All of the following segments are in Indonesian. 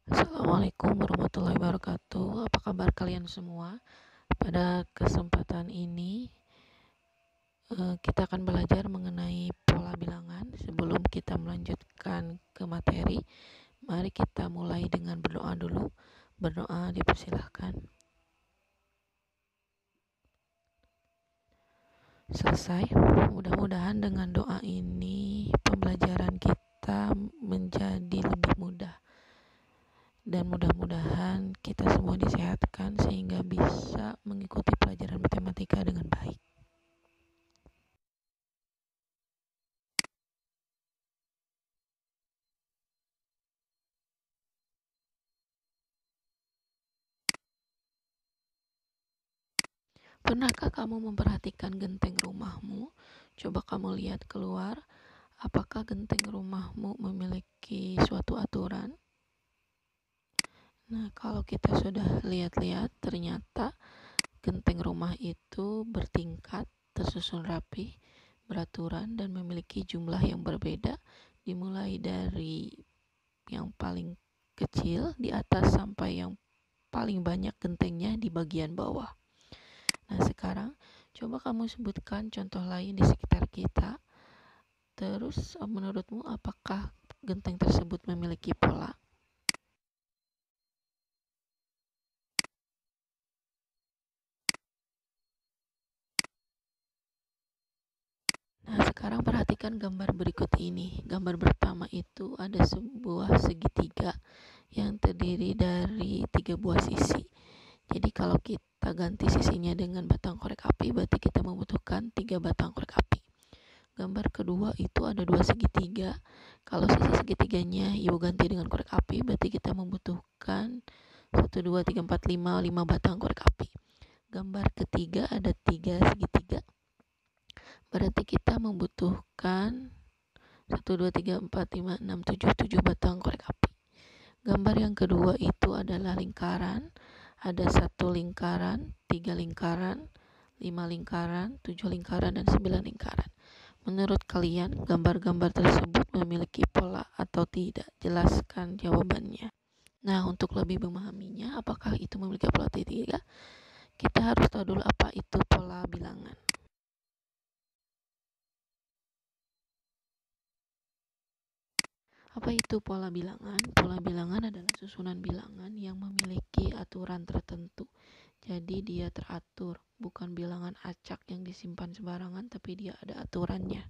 Assalamualaikum warahmatullahi wabarakatuh. Apa kabar kalian semua? Pada kesempatan ini kita akan belajar mengenai pola bilangan. Sebelum kita melanjutkan ke materi, mari kita mulai dengan berdoa dulu. Berdoa dipersilahkan. Selesai. Mudah-mudahan dengan doa ini pembelajaran kita menjadi lebih mudah. Dan mudah-mudahan kita semua disehatkan sehingga bisa mengikuti pelajaran matematika dengan baik. Pernahkah kamu memperhatikan genteng rumahmu? Coba kamu lihat keluar, apakah genteng rumahmu memiliki suatu aturan? Nah, kalau kita sudah lihat-lihat, ternyata genteng rumah itu bertingkat, tersusun rapi, beraturan, dan memiliki jumlah yang berbeda, dimulai dari yang paling kecil di atas sampai yang paling banyak gentengnya di bagian bawah. Nah, sekarang coba kamu sebutkan contoh lain di sekitar kita. Terus menurutmu apakah genteng tersebut memiliki pola? Nah, sekarang perhatikan gambar berikut ini. Gambar pertama itu ada sebuah segitiga yang terdiri dari 3 buah sisi. Jadi kalau kita ganti sisinya dengan batang korek api, berarti kita membutuhkan 3 batang korek api. Gambar kedua itu ada 2 segitiga. Kalau sisi segitiganya ibu ganti dengan korek api, berarti kita membutuhkan 1, 2, 3, 4, 5 batang korek api. Gambar ketiga ada 3 segitiga. Berarti kita membutuhkan 1, 2, 3, 4, 5, 6, 7 batang korek api. Gambar yang kedua itu adalah lingkaran. Ada 1 lingkaran, 3 lingkaran, 5 lingkaran, 7 lingkaran, dan 9 lingkaran. Menurut kalian, gambar-gambar tersebut memiliki pola atau tidak? Jelaskan jawabannya. Nah, untuk lebih memahaminya, apakah itu memiliki pola atau tidak, kita harus tahu dulu apa itu pola bilangan. Apa itu pola bilangan? Pola bilangan adalah susunan bilangan yang memiliki aturan tertentu. Jadi dia teratur, bukan bilangan acak yang disimpan sembarangan, tapi dia ada aturannya.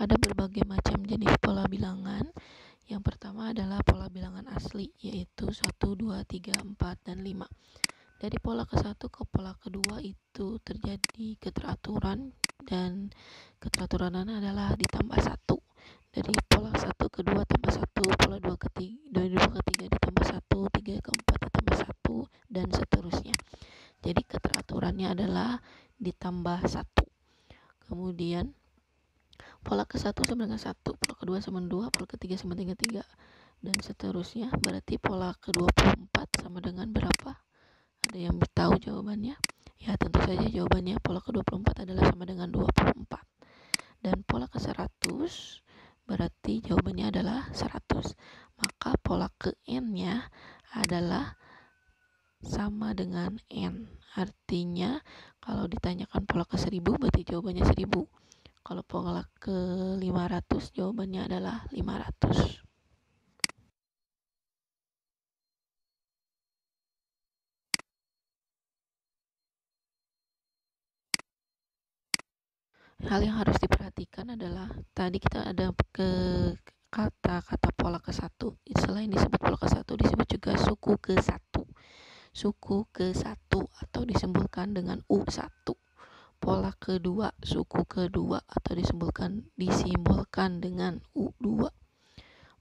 Ada berbagai macam jenis pola bilangan. Yang pertama adalah pola bilangan asli, yaitu 1, 2, 3, 4, dan 5. Dari pola ke-1 ke pola kedua itu terjadi keteraturan, dan keteraturan adalah ditambah 1. Dari pola 1 ke 2 tambah 1, pola 2 ke 3 ditambah 1, 3 ke 4 ditambah 1, dan seterusnya. Jadi keteraturannya adalah ditambah 1. Kemudian pola ke-1 sama dengan 1, pola ke-2 sama 2, pola ke-3 sama dengan 3, dan seterusnya. Berarti pola ke-24 sama dengan berapa? Ada yang tahu jawabannya? Ya, tentu saja jawabannya pola ke-24 adalah sama dengan 24. Dan pola ke-100 berarti jawabannya adalah 100. Maka pola ke-n-nya adalah sama dengan n. Artinya kalau ditanyakan pola ke-1000 berarti jawabannya 1000. Kalau pola ke-500 jawabannya adalah 500. Hal yang harus diperhatikan adalah tadi kita ada kata-kata pola ke-1. Selain disebut pola ke-1, disebut juga suku ke-1. Suku ke-1 atau disimbolkan dengan U1. Pola kedua, suku kedua atau disimbolkan dengan U2.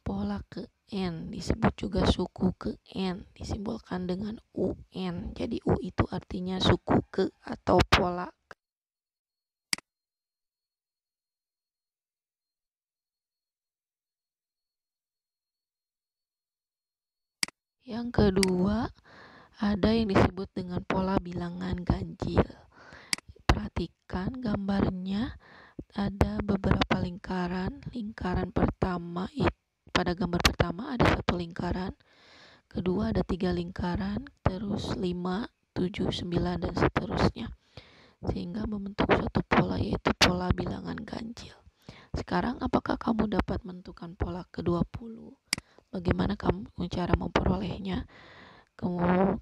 Pola ke-n disebut juga suku ke-n, disimbolkan dengan UN. Jadi U itu artinya suku ke atau pola. Yang kedua, ada yang disebut dengan pola bilangan ganjil. Perhatikan gambarnya, ada beberapa lingkaran. Lingkaran pertama pada gambar pertama ada satu lingkaran, kedua ada 3 lingkaran, terus 5, 7, 9 dan seterusnya, sehingga membentuk suatu pola, yaitu pola bilangan ganjil. Sekarang apakah kamu dapat menentukan pola ke-20? Bagaimana kamu cara memperolehnya?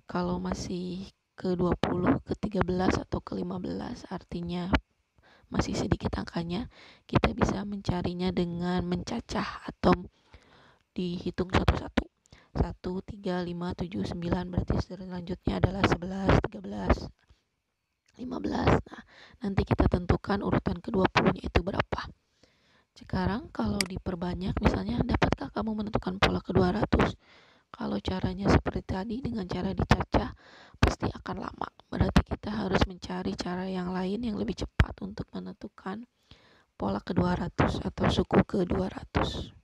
Kalau masih ke-20, ke-13 atau ke-15, artinya masih sedikit angkanya, kita bisa mencarinya dengan mencacah atau dihitung satu-satu. 1, 3, 5, 7, 9, berarti selanjutnya adalah 11, 13, 15. Nah, nanti kita tentukan urutan ke-20-nya itu berapa. Sekarang kalau diperbanyak, misalnya dapatkah kamu menentukan pola ke-200? Kalau caranya seperti tadi dengan cara dicacah, pasti akan lama. Berarti kita harus mencari cara yang lain yang lebih cepat untuk menentukan pola ke-200 atau suku ke-200.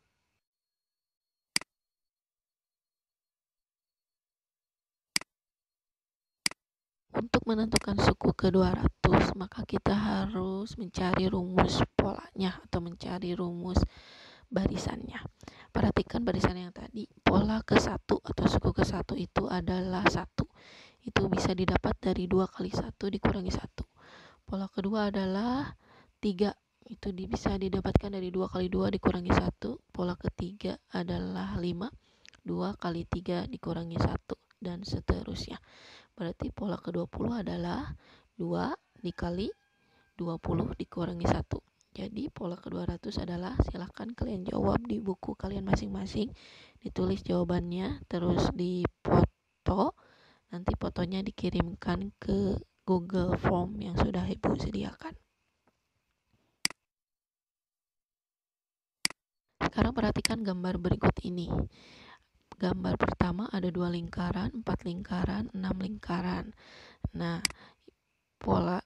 Untuk menentukan suku ke-200, maka kita harus mencari rumus polanya atau mencari rumus barisannya. Perhatikan barisan yang tadi. Pola ke-1 atau suku ke-1 itu adalah 1. Itu bisa didapat dari 2 kali 1 dikurangi 1. Pola kedua adalah 3. Itu bisa didapatkan dari 2 kali 2 dikurangi 1. Pola ketiga adalah 5. 2 kali 3 dikurangi 1 dan seterusnya. Berarti pola ke-20 adalah 2 dikali 20 dikurangi 1. Jadi pola ke-200 adalah, silahkan kalian jawab di buku kalian masing-masing. Ditulis jawabannya, terus dipoto. Nanti fotonya dikirimkan ke Google Form yang sudah Ibu sediakan. Sekarang perhatikan gambar berikut ini. Gambar pertama ada 2 lingkaran, 4 lingkaran, 6 lingkaran. Nah, pola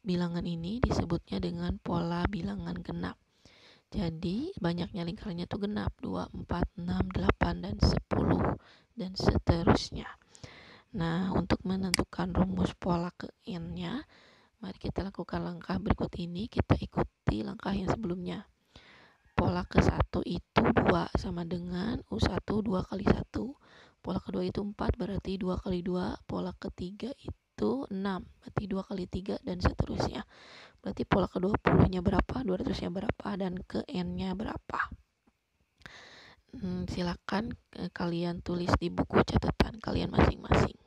bilangan ini disebutnya dengan pola bilangan genap. Jadi banyaknya lingkarannya itu genap, 2, 4, 6, 8, dan 10 dan seterusnya. Nah, untuk menentukan rumus pola ke n-nya, mari kita lakukan langkah berikut ini. Kita ikuti langkah yang sebelumnya. Pola ke-1 itu 2 sama dengan U1 2 kali 1. Pola kedua itu 4, berarti 2 kali 2. Pola ketiga itu 6, berarti 2 kali 3 dan seterusnya. Berarti pola ke-20-nya berapa, 200-nya berapa, dan ke n-nya berapa. Silakan kalian tulis di buku catatan kalian masing-masing.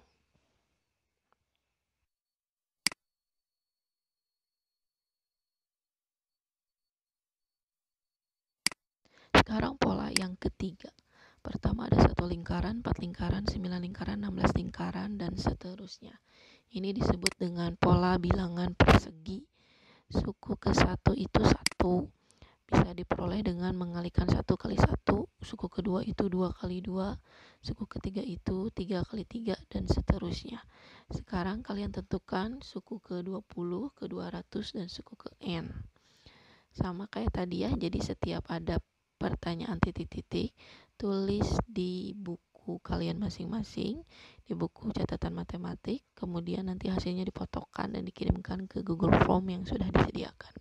Sekarang pola yang ketiga. Pertama ada 1 lingkaran, 4 lingkaran, 9 lingkaran, 16 lingkaran, dan seterusnya. Ini disebut dengan pola bilangan persegi. Suku ke-1 itu 1. Bisa diperoleh dengan mengalikan 1 kali 1. Suku kedua itu 2 kali 2. Suku ketiga itu 3 kali 3, dan seterusnya. Sekarang kalian tentukan suku ke-20, ke-200, dan suku ke n. Sama kayak tadi ya, jadi setiap ada pertanyaan titik-titik, tulis di buku kalian masing-masing, di buku catatan matematik, kemudian nanti hasilnya dipotokkan dan dikirimkan ke Google Form yang sudah disediakan.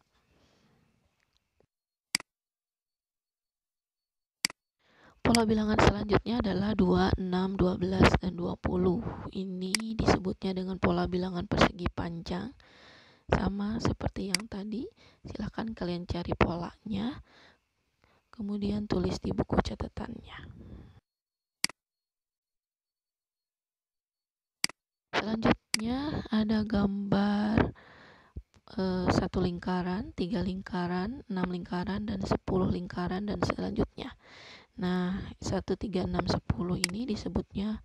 Pola bilangan selanjutnya adalah 2, 6, 12, dan 20. Ini disebutnya dengan pola bilangan persegi panjang. Sama seperti yang tadi, silahkan kalian cari polanya, kemudian tulis di buku catatannya. Selanjutnya ada gambar 1 lingkaran, 3 lingkaran, 6 lingkaran, dan 10 lingkaran, dan selanjutnya. Nah, 1, 3, 6, 10 ini disebutnya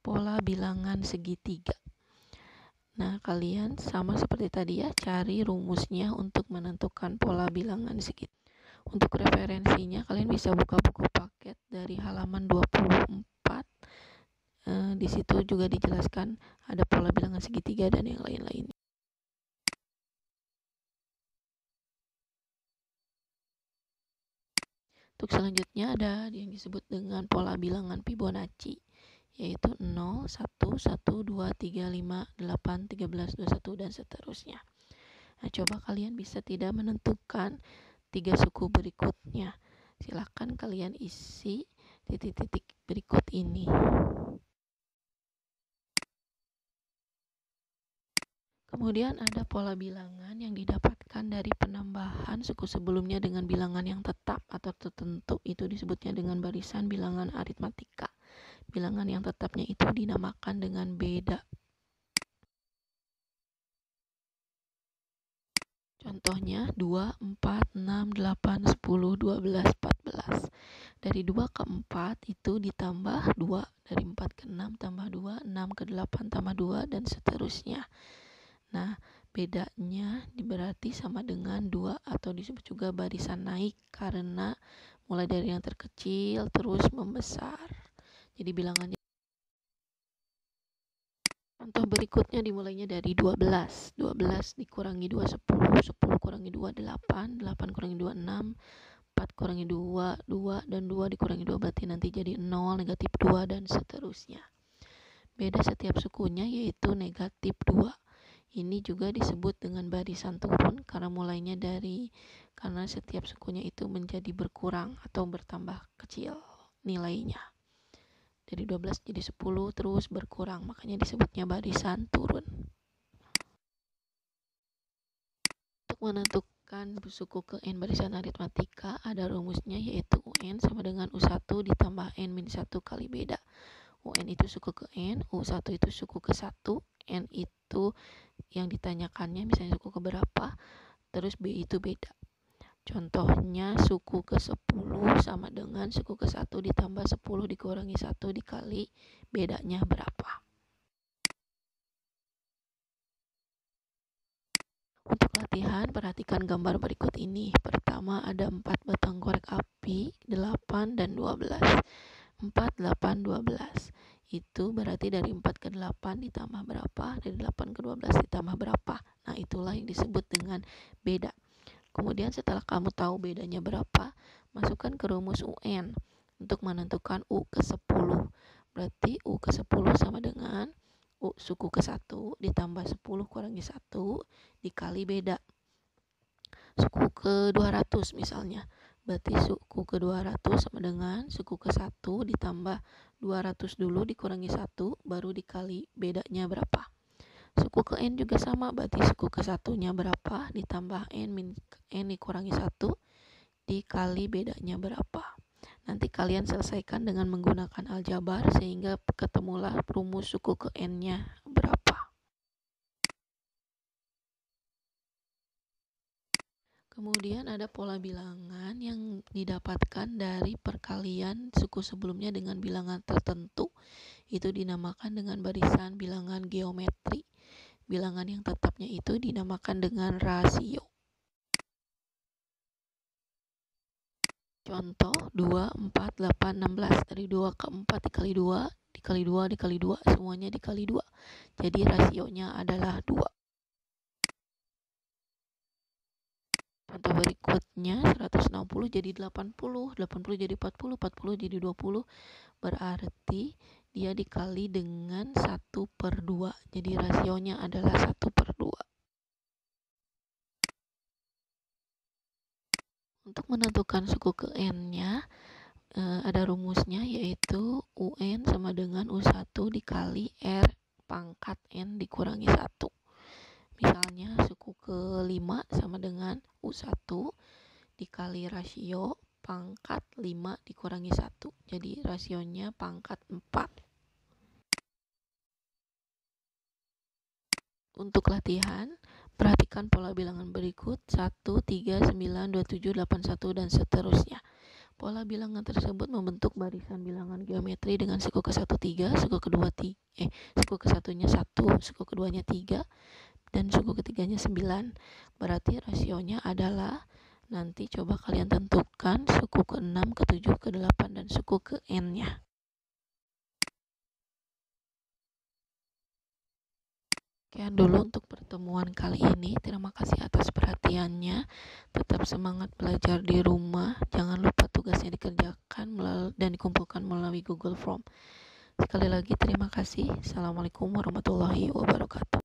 pola bilangan segitiga. Nah, kalian sama seperti tadi ya, cari rumusnya untuk menentukan pola bilangan segitiga. Untuk referensinya, kalian bisa buka buku paket dari halaman 24. Di situ juga dijelaskan ada pola bilangan segitiga dan yang lain-lainnya. Untuk selanjutnya ada yang disebut dengan pola bilangan Fibonacci, yaitu 0, 1, 1, 2, 3, 5, 8, 13, 21, dan seterusnya. Nah, coba kalian bisa tidak menentukan 3 suku berikutnya. Silakan kalian isi titik-titik berikut ini. Kemudian ada pola bilangan yang didapatkan dari penambahan suku sebelumnya dengan bilangan yang tetap atau tertentu. Itu disebutnya dengan barisan bilangan aritmatika. Bilangan yang tetapnya itu dinamakan dengan beda. Contohnya 2, 4, 6, 8, 10, 12, 14. Dari 2 ke 4 itu ditambah 2, dari 4 ke 6 tambah 2, 6 ke 8 tambah 2, dan seterusnya. Nah, bedanya berarti sama dengan 2 atau disebut juga barisan naik karena mulai dari yang terkecil terus membesar. Jadi bilangannya. Contoh berikutnya dimulainya dari 12. 12 dikurangi 2, 10. 10 kurangi 2, 8. 8 kurangi 2, 6. 4 kurangi 2, 2. Dan 2 dikurangi 2 berarti nanti jadi 0, negatif 2, dan seterusnya. Beda setiap sukunya yaitu negatif 2. Ini juga disebut dengan barisan turun karena setiap sukunya itu menjadi berkurang atau bertambah kecil nilainya. Dari 12 jadi 10 terus berkurang, makanya disebutnya barisan turun. Untuk menentukan suku ke N barisan aritmatika ada rumusnya, yaitu UN sama dengan U1 ditambah N-1 kali beda. UN itu suku ke N, U1 itu suku ke 1, N itu yang ditanyakannya misalnya suku ke berapa, terus B itu beda. Contohnya suku ke 10 sama dengan suku ke 1 ditambah 10 dikurangi 1 dikali bedanya berapa. Untuk latihan, perhatikan gambar berikut ini. Pertama ada 4 batang korek api, 8 dan 12. 4, 8, 12. Itu berarti dari 4 ke 8 ditambah berapa, dari 8 ke 12 ditambah berapa. Nah, itulah yang disebut dengan beda. Kemudian setelah kamu tahu bedanya berapa, masukkan ke rumus UN untuk menentukan U ke 10. Berarti U ke 10 sama dengan U suku ke 1 ditambah 10 kurangi 1 dikali beda. Suku ke 200 misalnya. Berarti suku ke 200 sama dengan suku ke 1 ditambah 200 dulu dikurangi 1 baru dikali bedanya berapa. Suku ke N juga sama, berarti suku ke 1-nya berapa ditambah N dikurangi 1 dikali bedanya berapa. Nanti kalian selesaikan dengan menggunakan aljabar sehingga ketemulah rumus suku ke N-nya berapa. Kemudian ada pola bilangan yang didapatkan dari perkalian suku sebelumnya dengan bilangan tertentu. Itu dinamakan dengan barisan bilangan geometri. Bilangan yang tetapnya itu dinamakan dengan rasio. Contoh 2, 4, 8, 16. Dari 2 ke 4 dikali 2, dikali 2, dikali 2, semuanya dikali 2. Jadi rasionya adalah 2. Contoh berikutnya 160 jadi 80, 80 jadi 40, 40 jadi 20. Berarti dia dikali dengan 1/2. Jadi rasionya adalah 1/2. Untuk menentukan suku ke N-nya ada rumusnya, yaitu UN sama dengan U1 dikali R pangkat N dikurangi 1. Misalnya suku ke 5 sama dengan U1 dikali rasio pangkat 5 dikurangi 1. Jadi rasionya pangkat 4. Untuk latihan, perhatikan pola bilangan berikut 1, 3, 9, 27, 81, dan seterusnya. Pola bilangan tersebut membentuk barisan bilangan geometri dengan suku ke 1 3, suku ke 1-nya 1, suku keduanya 3, dan suku ketiganya 9. Berarti rasionya adalah, nanti coba kalian tentukan suku ke 6, ke 7, ke 8, dan suku ke N-nya. Sekian dulu untuk pertemuan kali ini. Terima kasih atas perhatiannya. Tetap semangat belajar di rumah. Jangan lupa tugasnya dikerjakan dan dikumpulkan melalui Google Form. Sekali lagi terima kasih. Assalamualaikum warahmatullahi wabarakatuh.